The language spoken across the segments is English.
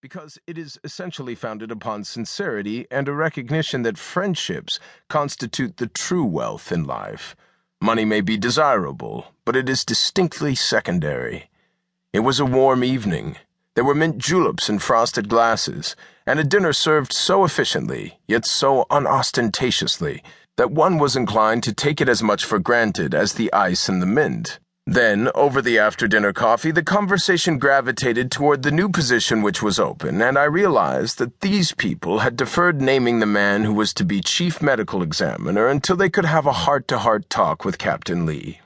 because it is essentially founded upon sincerity and a recognition that friendships constitute the true wealth in life. Money may be desirable, but it is distinctly secondary. It was a warm evening. There were mint juleps in frosted glasses, and a dinner served so efficiently, yet so unostentatiously, that one was inclined to take it as much for granted as the ice and the mint. Then, over the after-dinner coffee, the conversation gravitated toward the new position which was open, and I realized that these people had deferred naming the man who was to be chief medical examiner until they could have a heart-to-heart talk with Captain Lee.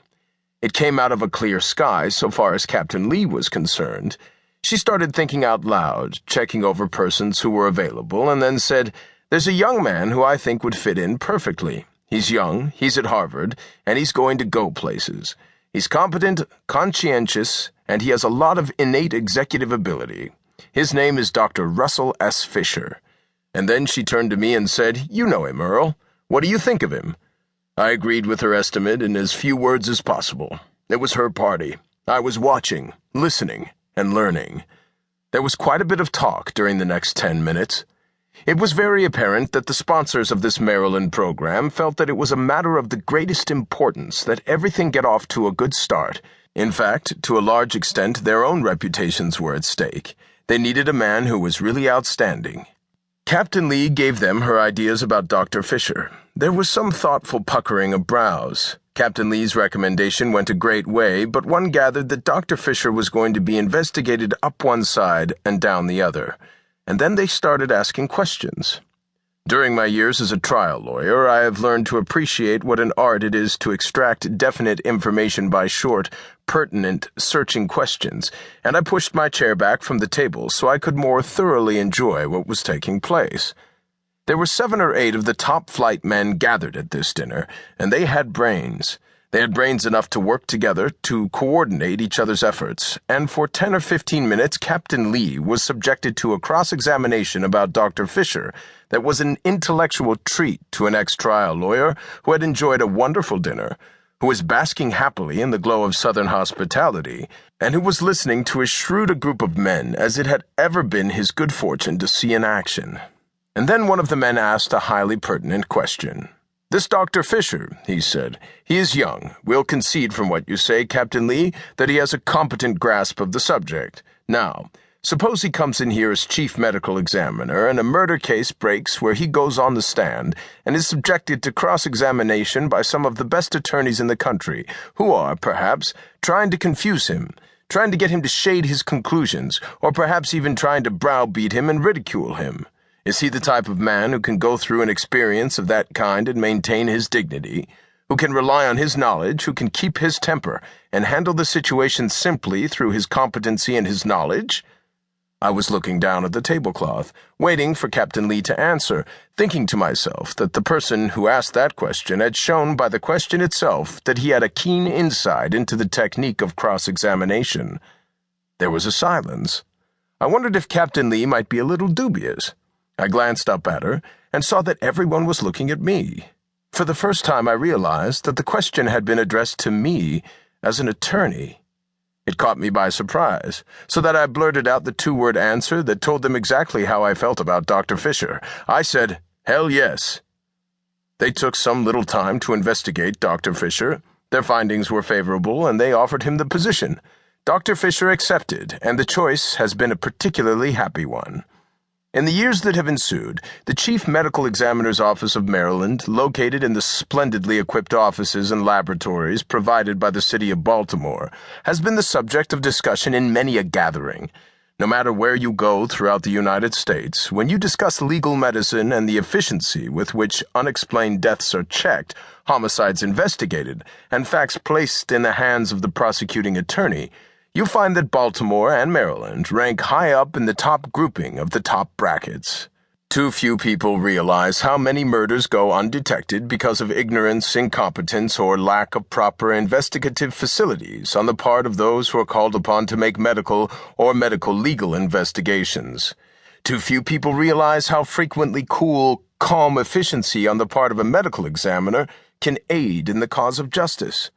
It came out of a clear sky so far as Captain Lee was concerned. She started thinking out loud, checking over persons who were available, and then said, "There's a young man who I think would fit in perfectly. He's young, he's at Harvard, and he's going to go places. He's competent, conscientious, and he has a lot of innate executive ability. His name is Dr. Russell S. Fisher." And then she turned to me and said, "You know him, Earl. What do you think of him?" I agreed with her estimate in as few words as possible. It was her party. I was watching, listening, and learning. There was quite a bit of talk during the next 10 minutes. It was very apparent that the sponsors of this Maryland program felt that it was a matter of the greatest importance that everything get off to a good start. In fact, to a large extent, their own reputations were at stake. They needed a man who was really outstanding. Captain Lee gave them her ideas about Dr. Fisher. There was some thoughtful puckering of brows. Captain Lee's recommendation went a great way, but one gathered that Dr. Fisher was going to be investigated up one side and down the other. And then they started asking questions. During my years as a trial lawyer, I have learned to appreciate what an art it is to extract definite information by short, pertinent, searching questions, and I pushed my chair back from the table so I could more thoroughly enjoy what was taking place. There were 7 or 8 of the top flight men gathered at this dinner, and they had brains. They had brains enough to work together to coordinate each other's efforts, and for 10 or 15 minutes Captain Lee was subjected to a cross-examination about Dr. Fisher that was an intellectual treat to an ex-trial lawyer who had enjoyed a wonderful dinner, who was basking happily in the glow of Southern hospitality, and who was listening to as shrewd a group of men as it had ever been his good fortune to see in action. And then one of the men asked a highly pertinent question. "This Dr. Fisher," he said, "he is young. We'll concede from what you say, Captain Lee, that he has a competent grasp of the subject. Now, suppose he comes in here as chief medical examiner and a murder case breaks where he goes on the stand and is subjected to cross-examination by some of the best attorneys in the country who are, perhaps, trying to confuse him, trying to get him to shade his conclusions, or perhaps even trying to browbeat him and ridicule him. Is he the type of man who can go through an experience of that kind and maintain his dignity, who can rely on his knowledge, who can keep his temper, and handle the situation simply through his competency and his knowledge?" I was looking down at the tablecloth, waiting for Captain Lee to answer, thinking to myself that the person who asked that question had shown by the question itself that he had a keen insight into the technique of cross-examination. There was a silence. I wondered if Captain Lee might be a little dubious. I glanced up at her and saw that everyone was looking at me. For the first time I realized that the question had been addressed to me as an attorney. It caught me by surprise, so that I blurted out the 2-word answer that told them exactly how I felt about Dr. Fisher. I said, "Hell yes." They took some little time to investigate Dr. Fisher. Their findings were favorable, and they offered him the position. Dr. Fisher accepted, and the choice has been a particularly happy one. In the years that have ensued, the Chief Medical Examiner's Office of Maryland, located in the splendidly equipped offices and laboratories provided by the city of Baltimore, has been the subject of discussion in many a gathering. No matter where you go throughout the United States, when you discuss legal medicine and the efficiency with which unexplained deaths are checked, homicides investigated, and facts placed in the hands of the prosecuting attorney, you find that Baltimore and Maryland rank high up in the top grouping of the top brackets. Too few people realize how many murders go undetected because of ignorance, incompetence, or lack of proper investigative facilities on the part of those who are called upon to make medical or medical-legal investigations. Too few people realize how frequently cool, calm efficiency on the part of a medical examiner can aid in the cause of justice.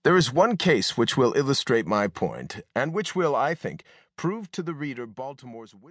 There is one case which will illustrate my point, and which will, I think, prove to the reader Baltimore's